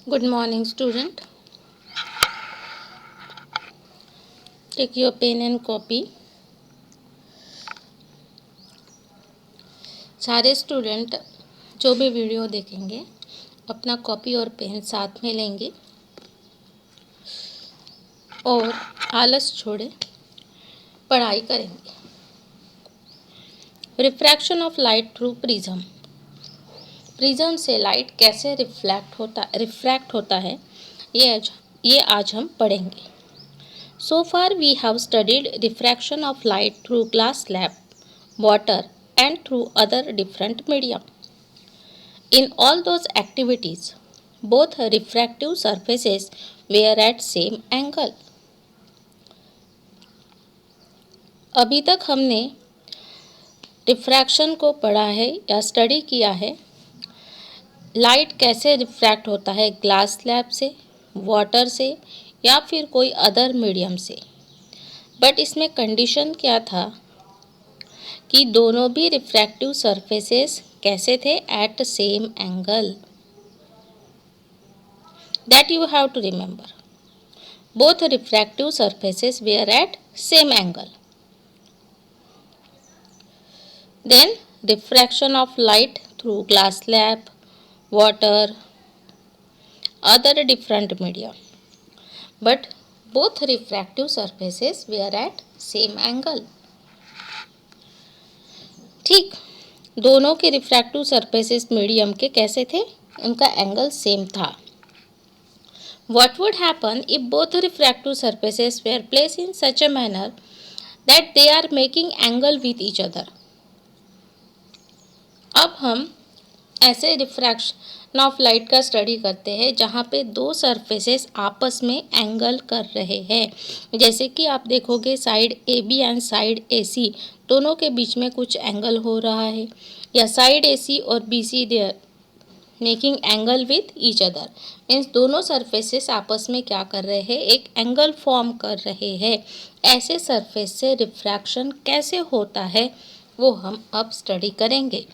Good morning, student. Take your pen and copy. सारे student जो भी वीडियो देखेंगे अपना कॉपी और पेन साथ में लेंगे और आलस छोड़े पढ़ाई करेंगे। Refraction of light through prism. Prism से लाइट कैसे रिफ्रैक्ट होता है ये आज हम पढ़ेंगे। So far we have studied diffraction of light through glass slab, water and through other different media. In all those activities, both refractive surfaces were at same angle. अभी तक हमने रिफ्रैक्शन को पढ़ा है या स्टडी किया है। लाइट कैसे रिफ्रैक्ट होता है, ग्लास स्लैब से, वाटर से या फिर कोई अदर मीडियम से। बट इसमें कंडीशन क्या था कि दोनों भी रिफ्रैक्टिव सरफेसेस कैसे थे, at same angle. That you have to remember. Both refractive surfaces were at same angle. Then refraction of light through glass slab, water, other different media, but both refractive surfaces were at same angle. ठीक, दोनों के refractive surfaces medium के कैसे थे, उनका angle same था। What would happen if both refractive surfaces were placed in such a manner that they are making angle with each other? अब हम ऐसे रिफ्रैक्शन ऑफ लाइट का स्टडी करते हैं जहाँ पे दो सरफेसेस आपस में एंगल कर रहे हैं। जैसे कि आप देखोगे side A B and side A C दोनों के बीच में कुछ एंगल हो रहा है, या साइड ए सी और B C they are making angle with each other. Means दोनों सरफेसेस आपस में क्या कर रहे हैं, एक एंगल फॉर्म कर रहे हैं। ऐसे सरफेस से रिफ्रैक्शन कैसे होता है वो हम अब स्टडी करेंगे।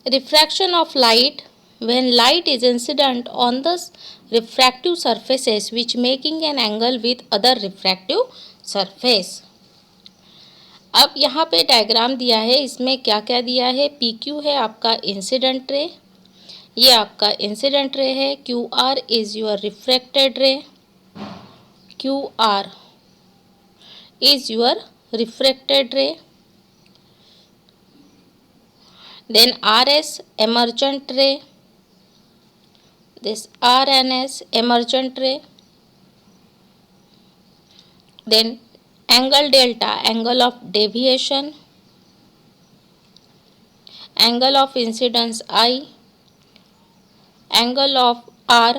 Refraction of light, when light is incident on the refractive surfaces which making an angle with other refractive surface. अब यहाँ पे डायग्राम दिया है, इसमें क्या क्या दिया है। पी क्यू है आपका इंसिडेंट रे, ये आपका इंसिडेंट रे है। Q R is your refracted रे, Q R is your refracted रे। Then RS emergent ray, this RNS emergent ray. Then angle delta, angle of deviation, angle of incidence I, angle of R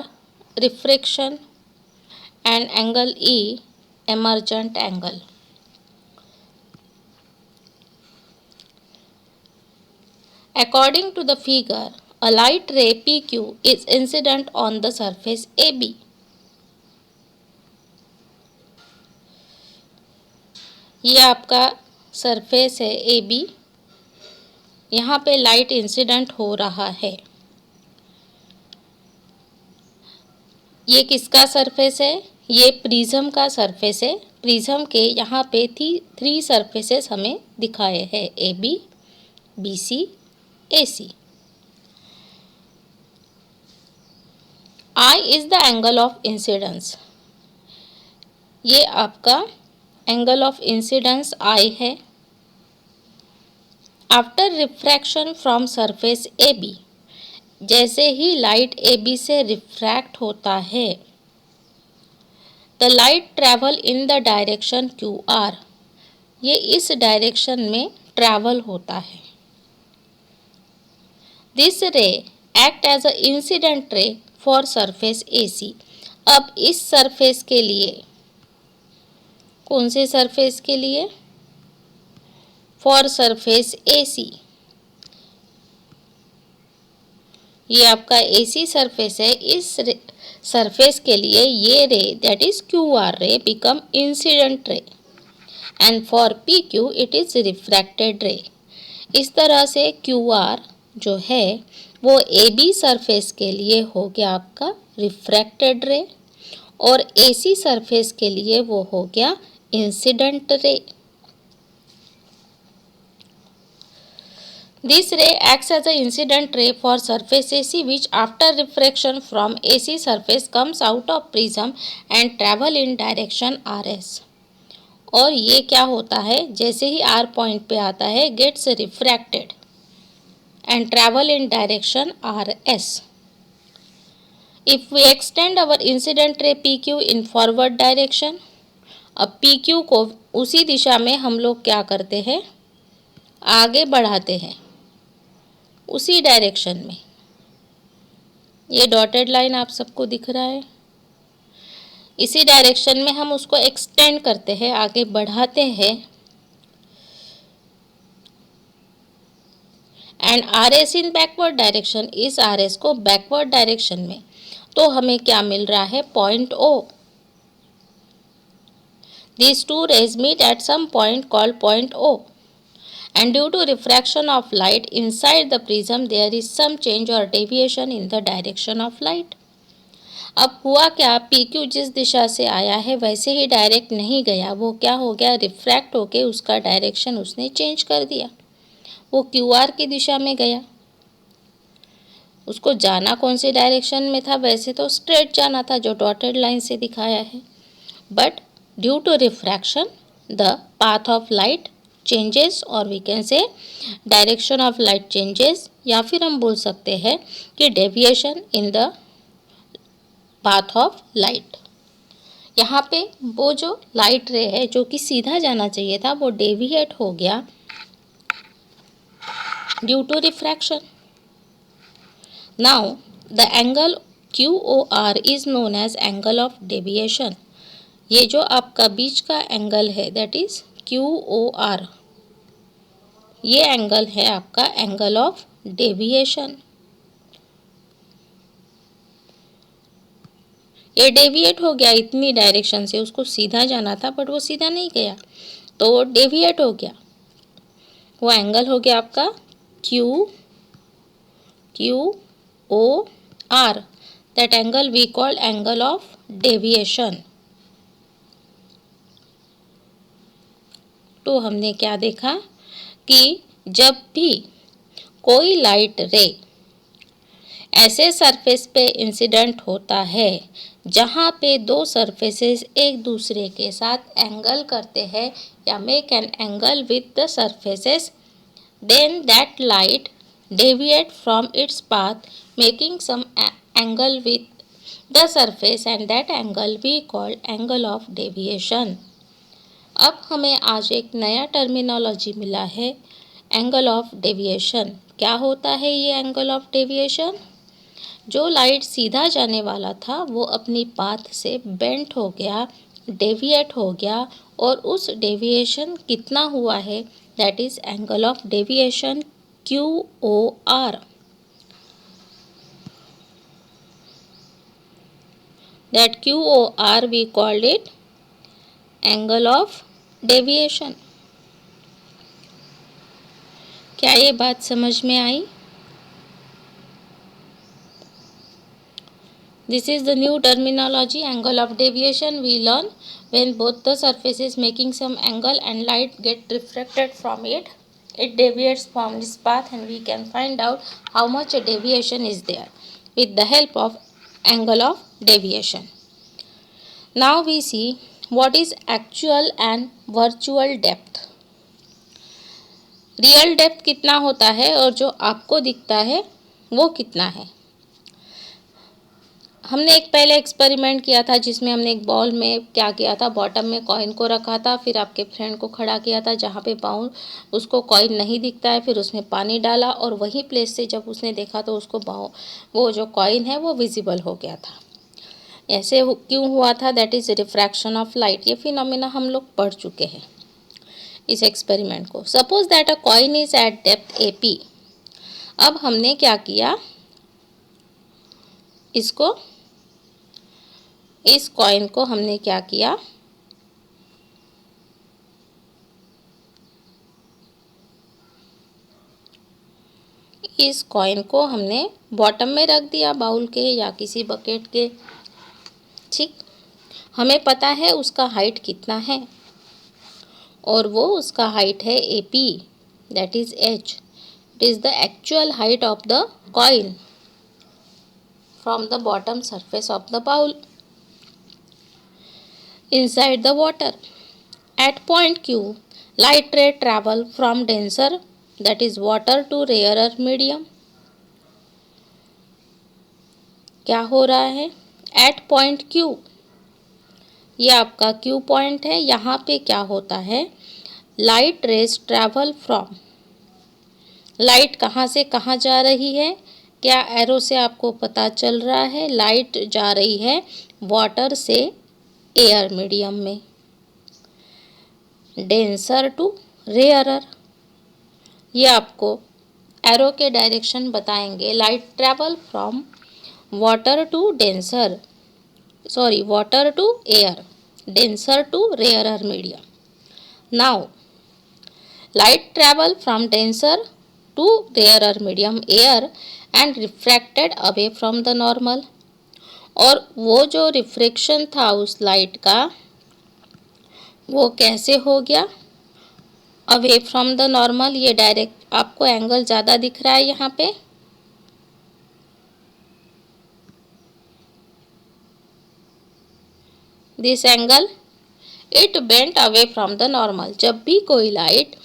refraction and angle E emergent angle. According to the figure, a light ray PQ is incident on the surface AB. ये आपका surface है AB, यहाँ पे light incident हो रहा है। ये किसका सरफेस है, ये प्रिज्म का सरफेस है। प्रिज्म के यहाँ पे थ्री सरफेसेस हमें दिखाए हैं, AB, BC, AC. I is the angle of incidence, ये आपका एंगल ऑफ इंसिडेंस I है। After refraction from surface AB, जैसे ही लाइट AB से रिफ्रैक्ट होता है, the light travel in the direction QR, ये इस डायरेक्शन में ट्रैवल होता है। This ray act as a incident ray for surface AC। अब इस सरफेस के लिए, कौन से सरफेस के लिए, फॉर सरफेस AC, ये आपका AC सरफेस है। इस सरफेस के लिए ये रे दैट इज QR रे become incident ray, and for PQ it is refracted रे। इस तरह से क्यू आर जो है वो ए बी सरफेस के लिए हो गया आपका रिफ्रैक्टेड रे और ए सी सरफेस के लिए वो हो गया incident ray. This ray acts as an incident ray for surface AC which after refraction from AC surface comes out of prism and travel in direction RS। और ये क्या होता है, जैसे ही R पॉइंट पे आता है gets refracted and travel in direction RS। If we extend our incident ray PQ in forward direction, अब PQ को उसी दिशा में हम लोग क्या करते हैं, आगे बढ़ाते हैं उसी डायरेक्शन में। ये डॉटेड लाइन आप सबको दिख रहा है, इसी डायरेक्शन में हम उसको एक्सटेंड करते हैं, आगे बढ़ाते हैं। And R S in backward direction, इस आर एस को बैकवर्ड डायरेक्शन में, तो हमें क्या मिल रहा है, point O. These two rays meet at some point called point O. And due to refraction of light inside the prism, there is some change or deviation in the direction of light. अब हुआ क्या, PQ जिस दिशा से आया है वैसे ही direct नहीं गया, वो क्या हो गया, रिफ्रैक्ट होके उसका डायरेक्शन उसने चेंज कर दिया, वो QR की दिशा में गया। उसको जाना कौन सी डायरेक्शन में था, वैसे तो स्ट्रेट जाना था जो डॉटेड लाइन से दिखाया है, but due to refraction the path of light changes, और we can say direction of light changes, या फिर हम बोल सकते हैं कि deviation in the path of light. यहाँ पे वो जो लाइट रे है जो कि सीधा जाना चाहिए था वो डेविएट हो गया due to refraction. Now the angle QOR is known as angle of deviation. ये जो आपका बीच का एंगल है दैट इज QOR, ये एंगल है आपका एंगल ऑफ डेविएशन। ये डेविएट हो गया इतनी डायरेक्शन से, उसको सीधा जाना था बट वो सीधा नहीं गया तो वो डेविएट हो गया, वो एंगल हो गया आपका QOR। That angle we called angle of deviation. तो हमने क्या देखा कि जब भी कोई लाइट रे ऐसे सरफेस पे इंसिडेंट होता है जहाँ पे दो सरफेसेस एक दूसरे के साथ एंगल करते हैं या make an angle with the surfaces, then that light deviate from its path making some angle with the surface and that angle we called angle of deviation. अब हमें आज एक नया टर्मिनोलॉजी मिला है, एंगल ऑफ डेविएशन। क्या होता है ये एंगल ऑफ डेविएशन? जो लाइट सीधा जाने वाला था वो अपनी पाथ से बेंट हो गया, डेविएट हो गया, और उस डेविएशन कितना हुआ है that is angle of deviation QOR। That QOR we called it angle of deviation. क्या ये बात समझ में आई? This is the new terminology, angle of deviation. We learn when both the surfaces making some angle and light get refracted from it, it deviates from this path and we can find out how much a deviation is there with the help of angle of deviation. Now we see what is actual and virtual depth. Real depth कितना होता है और जो आपको दिखता है वो कितना है। हमने एक पहले एक्सपेरिमेंट किया था जिसमें हमने एक बॉल में क्या किया था, बॉटम में कॉइन को रखा था, फिर आपके फ्रेंड को खड़ा किया था जहाँ पे बाउंड उसको कॉइन नहीं दिखता है, फिर उसमें पानी डाला और वही प्लेस से जब उसने देखा तो उसको वो जो कॉइन है वो विजिबल हो गया था। ऐसे क्यों हुआ था? That is refraction of light. ये फिनोमिना हम लोग पढ़ चुके हैं इस एक्सपेरिमेंट को। Suppose that a coin is eight depth AP। अब हमने क्या किया, इस कॉइन को हमने क्या किया, इस कॉइन को हमने बॉटम में रख दिया बाउल के या किसी बकेट के। ठीक, हमें पता है उसका हाइट कितना है और वो उसका हाइट है AP, that is H। It is the actual height of the coin from the bottom surface of the bowl inside the water. At point Q, light ray travel from denser, that is water, to rarer medium. क्या हो रहा है? At point Q, ये आपका Q point है। यहाँ पे क्या होता है? Light rays travel from, light कहाँ से कहाँ जा रही है? क्या एरो से आपको पता चल रहा है? लाइट जा रही है वाटर से एयर मीडियम में, डेंसर टू रेयरर। ये आपको एरो के डायरेक्शन बताएंगे। Light travel from water to denser, sorry water to air, denser to rarer medium. Now, light travel from denser to rarer medium air and refracted away from the normal. और वो जो refraction था उस light का वो कैसे हो गया? Away from the normal. ये डायरेक्ट आपको एंगल ज़्यादा दिख रहा है यहाँ पे। This angle it bent away from the normal. जब भी कोई लाइट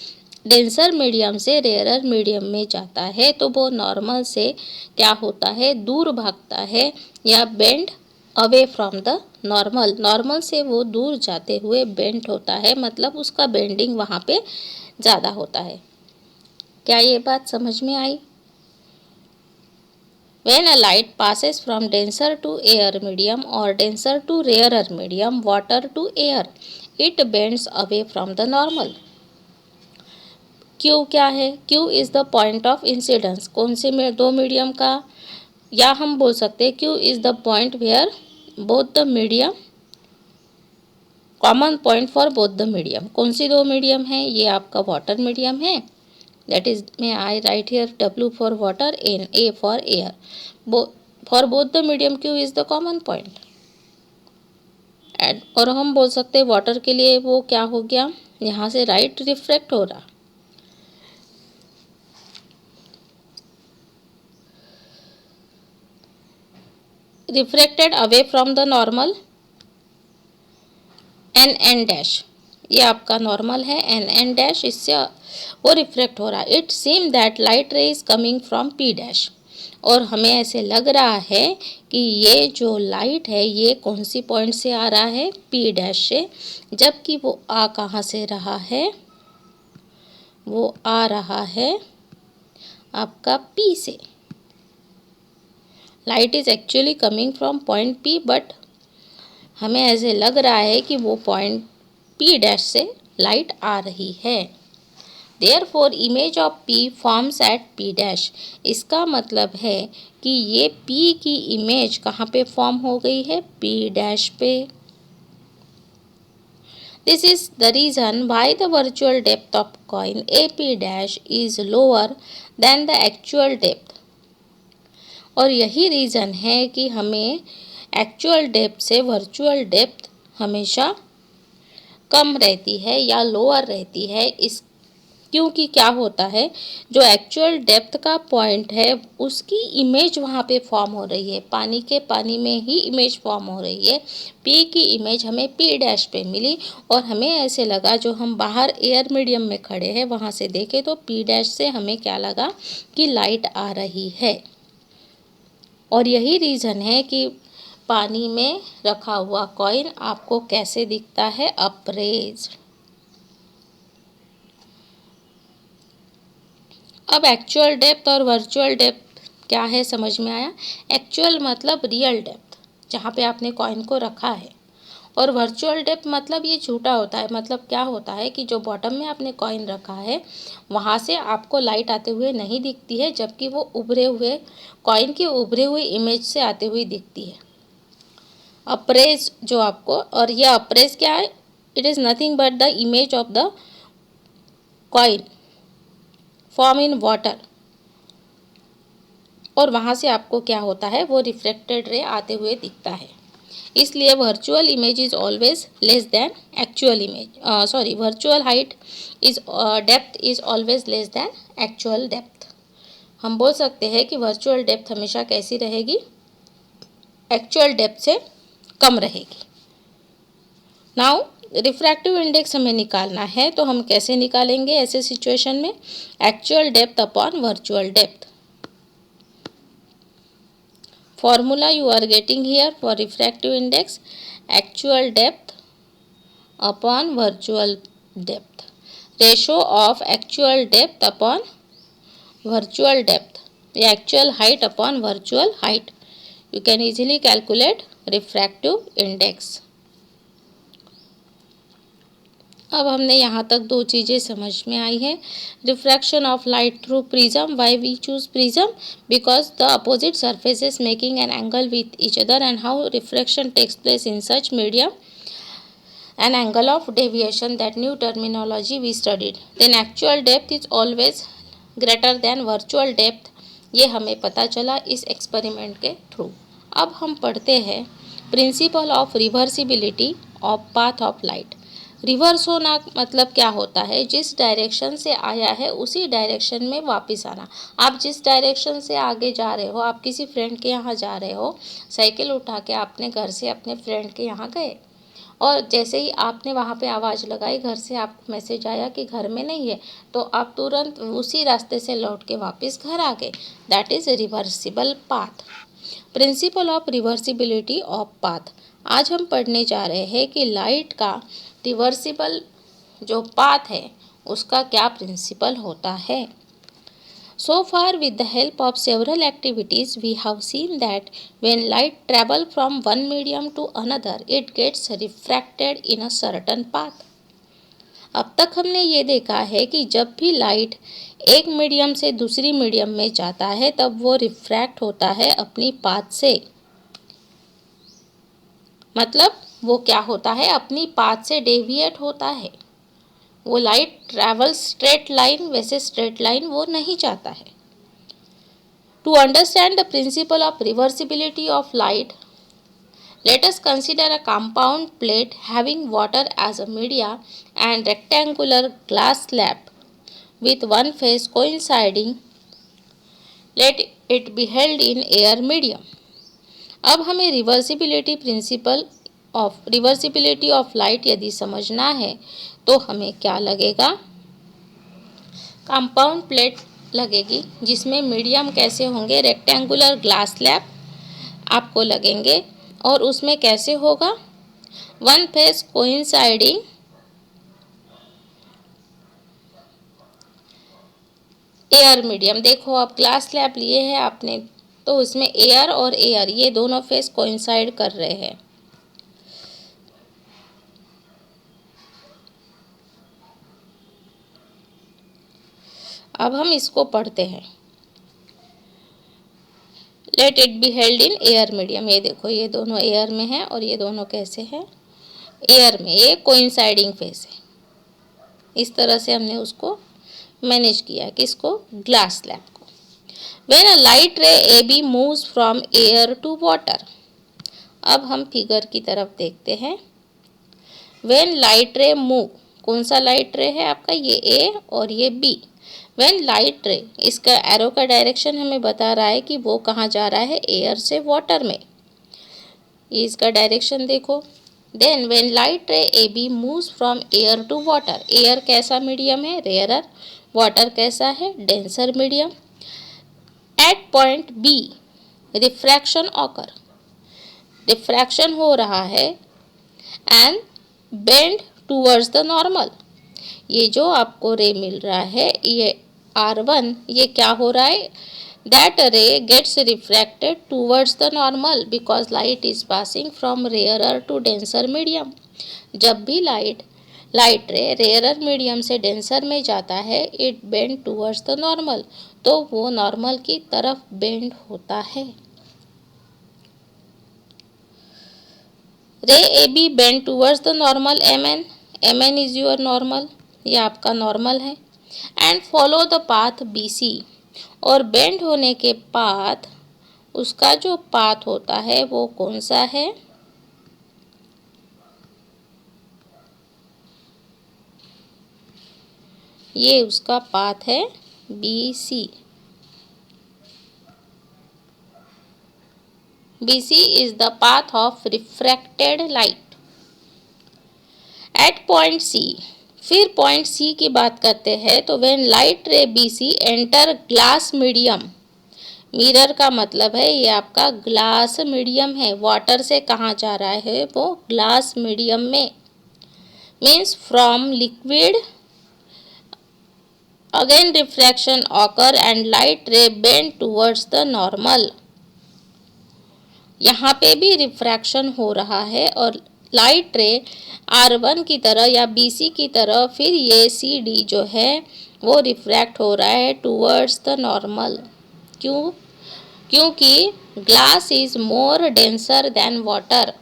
डेंसर मीडियम से रेयरर मीडियम में जाता है तो वो नॉर्मल से क्या होता है? दूर भागता है या bend away from the normal. Normal से वो दूर जाते हुए बेंट होता है, मतलब उसका बेंडिंग वहाँ पे ज़्यादा होता है। क्या ये बात समझ में आई? When a light passes from denser to air medium or denser to rarer medium, water to air, it bends away from the normal. Q क्या है? Q is the point of incidence। कौन से में दो मीडियम का? या हम बोल सकते हैं Q is the point where both the medium, common point for both the medium। कौन सी दो मीडियम है? ये आपका वाटर मीडियम है, that is may I write here W for water and A for air. For both the medium Q is the common point. And और हम बोल सकते हैं वाटर के लिए वो क्या हो गया? यहाँ से राइट रिफ्रैक्ट हो रहा, refracted away from the normal N dash. ये आपका नॉर्मल है N डैश, इससे वो रिफ्रैक्ट हो रहा है। इट सीम दैट लाइट रे is coming from P dash. और हमें ऐसे लग रहा है कि ये जो लाइट है ये कौन सी पॉइंट से आ रहा है? P डैश से। जबकि वो आ कहाँ से रहा है? वो आ रहा है आपका P से। Light is actually coming from point P, but हमें ऐसे लग रहा है कि वो पॉइंट P डैश से लाइट आ रही है। Therefore, image of P forms at P dash. इसका मतलब है कि ये P की इमेज कहाँ पे फॉर्म हो गई है? P डैश पे। This is the reason why the virtual depth of coin AP dash is lower than the actual depth। और यही रीज़न है कि हमें एक्चुअल डेप्थ से वर्चुअल डेप्थ हमेशा कम रहती है या लोअर रहती है। इस क्योंकि क्या होता है, जो एक्चुअल डेप्थ का पॉइंट है उसकी इमेज वहाँ पे फॉर्म हो रही है, पानी में ही इमेज फॉर्म हो रही है। पी की इमेज हमें P डैश पे मिली और हमें ऐसे लगा, जो हम बाहर एयर मीडियम में खड़े हैं वहाँ से देखें तो P डैश से हमें क्या लगा कि लाइट आ रही है। और यही रीज़न है कि पानी में रखा हुआ कॉइन आपको कैसे दिखता है? अप्रेज्ड। अब एक्चुअल डेप्थ और वर्चुअल डेप्थ क्या है समझ में आया? एक्चुअल मतलब रियल डेप्थ जहाँ पे आपने कॉइन को रखा है, और वर्चुअल डेप्थ मतलब ये झूठा होता है। मतलब क्या होता है कि जो बॉटम में आपने कॉइन रखा है वहाँ से आपको लाइट आते हुए नहीं दिखती है, जबकि वो उभरे हुए कॉइन की उभरे हुई इमेज से आते हुए दिखती है। अप्रेज जो आपको, और ये अप्रेज क्या है? It is nothing but the image of the coin form in water और वहाँ से आपको क्या होता है, वो रिफ्लेक्टेड रे आते हुए दिखता है। इसलिए virtual image is always less than actual image, sorry virtual height is depth is always less than actual depth. हम बोल सकते हैं कि वर्चुअल डेप्थ हमेशा कैसी रहेगी, एक्चुअल डेप्थ से कम रहेगी। नाउ रिफ्रैक्टिव इंडेक्स हमें निकालना है, तो हम कैसे निकालेंगे ऐसे सिचुएशन में, actual depth upon virtual depth. Formula you are getting here for refractive index, actual depth upon virtual depth, ratio of actual depth upon virtual depth, actual height upon virtual height. You can easily calculate refractive index. अब हमने यहाँ तक दो चीज़ें समझ में आई हैं। Refraction of light through prism, why we choose prism, because the opposite surfaces making an angle with each other, and how refraction takes place in such medium, an angle of deviation, that new terminology we studied. Then actual depth is always greater than virtual depth, ये हमें पता चला इस experiment के through. अब हम पढ़ते हैं principal of reversibility of path of light. Reverse होना मतलब क्या होता है, जिस डायरेक्शन से आया है उसी डायरेक्शन में वापस आना। आप जिस डायरेक्शन से आगे जा रहे हो, आप किसी फ्रेंड के यहाँ जा रहे हो, साइकिल उठा के आपने घर से अपने फ्रेंड के यहाँ गए, और जैसे ही आपने वहाँ पे आवाज़ लगाई, घर से आपको मैसेज आया कि घर में नहीं है, तो आप तुरंत उसी रास्ते से लौट के वापस घर आ गए। That is reversible path. Principal of reversibility of path. आज हम पढ़ने जा रहे हैं कि लाइट का रिवर्सिबल जो पाथ है उसका क्या प्रिंसिपल होता है। So far, with the help of several activities, we have seen that when light travels from one medium to another, it gets refracted in a certain path. अब तक हमने ये देखा है कि जब भी लाइट एक मीडियम से दूसरी मीडियम में जाता है, तब वो रिफ्रैक्ट होता है अपनी पाथ से। मतलब वो क्या होता है, अपनी पाथ से डेविएट होता है। वो लाइट ट्रैवल स्ट्रेट लाइन, वैसे स्ट्रेट लाइन वो नहीं जाता है। To understand the principle of reversibility of light, let us consider a compound plate having water as a media and rectangular glass slab with one face coinciding. Let it be held in air medium. अब हमें reversibility of light यदि समझना है तो हमें क्या लगेगा, compound plate लगेगी जिसमें मीडियम कैसे होंगे, रेक्टेंगुलर ग्लास स्लैब आपको लगेंगे, और उसमें कैसे होगा, one face coinciding air medium. देखो आप ग्लास स्लैब लिए हैं आपने, तो उसमें एयर और एयर ये दोनों फेस कोइंसाइड कर रहे हैं। अब हम इसको पढ़ते हैं। Let it be held in air medium. ये देखो ये दोनों एयर में है और ये दोनों कैसे हैं, एयर में। ये कोइंसाइडिंग फेस है। इस तरह से हमने उसको मैनेज किया है, किसको, ग्लास स्लैब को। When a light ray A B moves from air to water. अब हम फिगर की तरफ देखते हैं। व्हेन लाइट रे मूव, कौन सा लाइट रे है आपका, ये ए और ये बी। व्हेन लाइट रे, इसका एरो का डायरेक्शन हमें बता रहा है कि वो कहाँ जा रहा है, एयर से वाटर में। ये इसका डायरेक्शन देखो। Then when light ray A B moves from air to water, air कैसा मीडियम है, रेयरर, वाटर कैसा है, denser medium. At point B refraction occur, refraction हो रहा है and bend towards the normal. ये जो आपको रे मिल रहा है, ये R1, ये क्या हो रहा है, that ray gets refracted towards the normal because light is passing from rarer to denser medium. जब भी लाइट रे रेयरर मीडियम से डेंसर में जाता है, it bend towards the normal, तो वो नॉर्मल की तरफ बेंड होता है। Ray A B bend towards the normal M N is your normal, ये आपका नॉर्मल है, and follow the path B C. और बेंड होने के बाद उसका जो पाथ होता है वो कौन सा है? ये उसका पाथ है BC. BC is the path of refracted light at point C. फिर पॉइंट C की बात करते हैं तो when light ray BC enter glass medium, mirror का मतलब है ये आपका ग्लास मीडियम है, वाटर से कहाँ जा रहा है वो ग्लास मीडियम में, means from liquid again refraction occur and light रे बेंड टूवर्ड्स द नॉर्मल. यहाँ पे भी रिफ्रैक्शन हो रहा है और लाइट रे R1 की तरह या BC की तरह फिर ये CD जो है वो रिफ्रैक्ट हो रहा है टूवर्ड्स द नॉर्मल. क्यों? क्योंकि glass is more denser then water.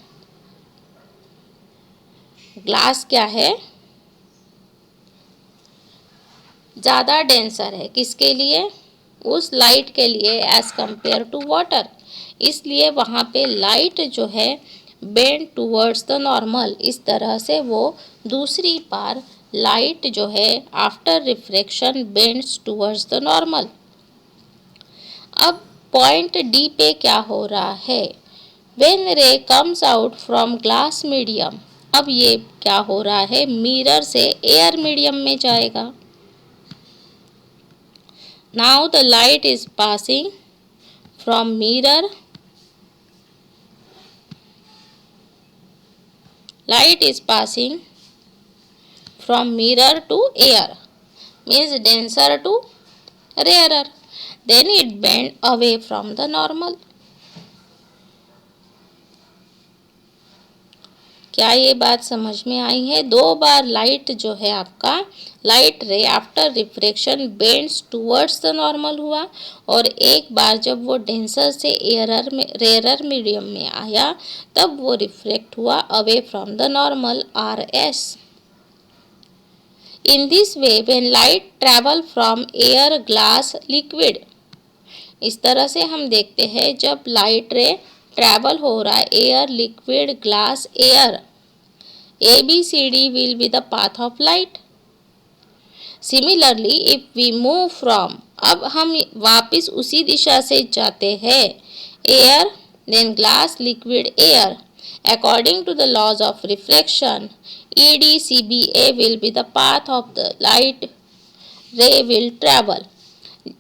Glass क्या है? ज़्यादा डेंसर है. किसके लिए? उस लाइट के लिए एज कंपेयर टू वाटर. इसलिए वहाँ पे लाइट जो है बेंड टूवर्ड्स द नॉर्मल. इस तरह से वो दूसरी बार लाइट जो है after refraction bends towards the normal. अब पॉइंट D पे क्या हो रहा है? When ray comes out from glass medium, अब ये क्या हो रहा है? मिरर से एयर मीडियम में जाएगा. Now the light is passing from mirror. Light is passing from mirror to air, means denser to rarer. Then it bend away from the normal. क्या ये बात समझ में आई है? दो बार लाइट जो है आपका light ray after refraction bends towards the normal हुआ और एक बार जब वो डेंसर से रेरर मीडियम में आया तब वो रिफ्रैक्ट हुआ away from the normal RS. In this way when light travel from air glass liquid, इस तरह से हम देखते हैं जब लाइट रे ट्रैवल हो रहा है air liquid glass air, ABCD will be the path of light. Similarly, if we move from, अब हम वापस उसी दिशा से जाते हैं air, then glass, liquid, air. According to the laws of refraction, EDCBA will be the path of the light ray will travel.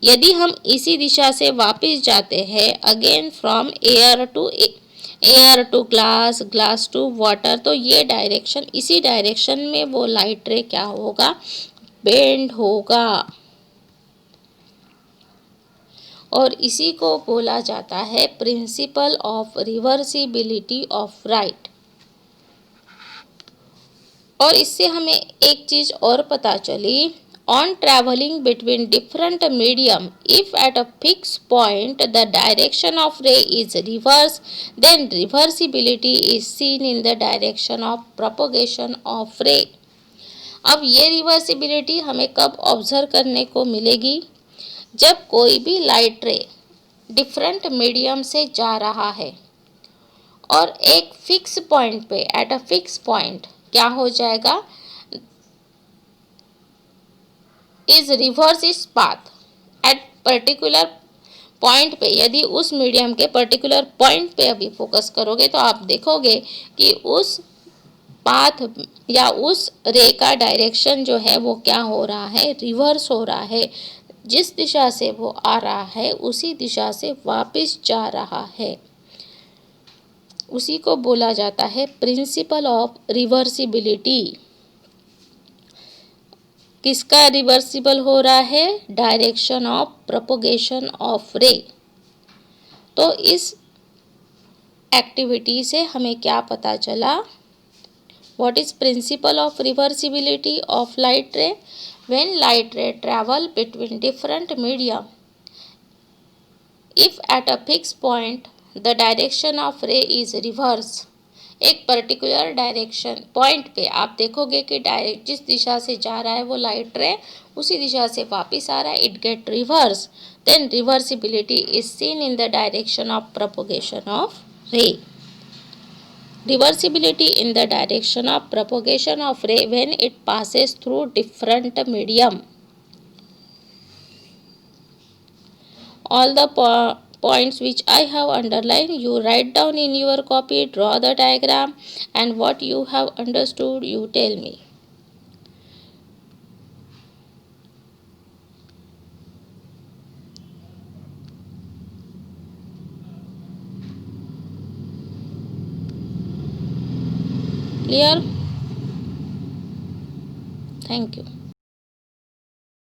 यदि हम इसी दिशा से वापस जाते हैं again from air to glass, glass to water, तो ये डायरेक्शन, इसी डायरेक्शन में वो लाइट रे क्या होगा? बेंड होगा. और इसी को बोला जाता है principal of reversibility of light. और इससे हमें एक चीज़ और पता चली, on traveling between different medium, if at a fixed point the direction of ray is reversed, then reversibility is seen in the direction of propagation of ray. अब ये reversibility हमें कब ऑब्जर्व करने को मिलेगी? जब कोई भी लाइट रे डिफरेंट मीडियम से जा रहा है और एक फिक्स पॉइंट पे, एट अ फिक्स पॉइंट क्या हो जाएगा? इज रिवर्स इस पाथ एट पर्टिकुलर पॉइंट पे. यदि उस मीडियम के पर्टिकुलर पॉइंट पे अभी फोकस करोगे तो आप देखोगे कि उस पाथ या उस रे का डायरेक्शन जो है वो क्या हो रहा है? रिवर्स हो रहा है. जिस दिशा से वो आ रहा है उसी दिशा से वापस जा रहा है. उसी को बोला जाता है प्रिंसिपल ऑफ रिवर्सिबिलिटी. किसका रिवर्सिबल हो रहा है? डायरेक्शन ऑफ प्रोपोगेशन ऑफ रे. तो इस एक्टिविटी से हमें क्या पता चला? What is principal of reversibility of light रे? व्हेन लाइट रे travel between different medium, if at a fix point the direction of रे इज रिवर्स, एक पर्टिकुलर डायरेक्शन पॉइंट पे आप देखोगे कि डायरेक्ट जिस दिशा से जा रहा है वो लाइट रे उसी दिशा से वापस आ रहा है, it get reverse, then reversibility is seen in the direction of propagation of ray. Reversibility in the direction of propagation of ray when it passes through different medium. All the points which I have underlined, you write down in your copy, draw the diagram, and what you have understood, you tell me. Clear? Thank you.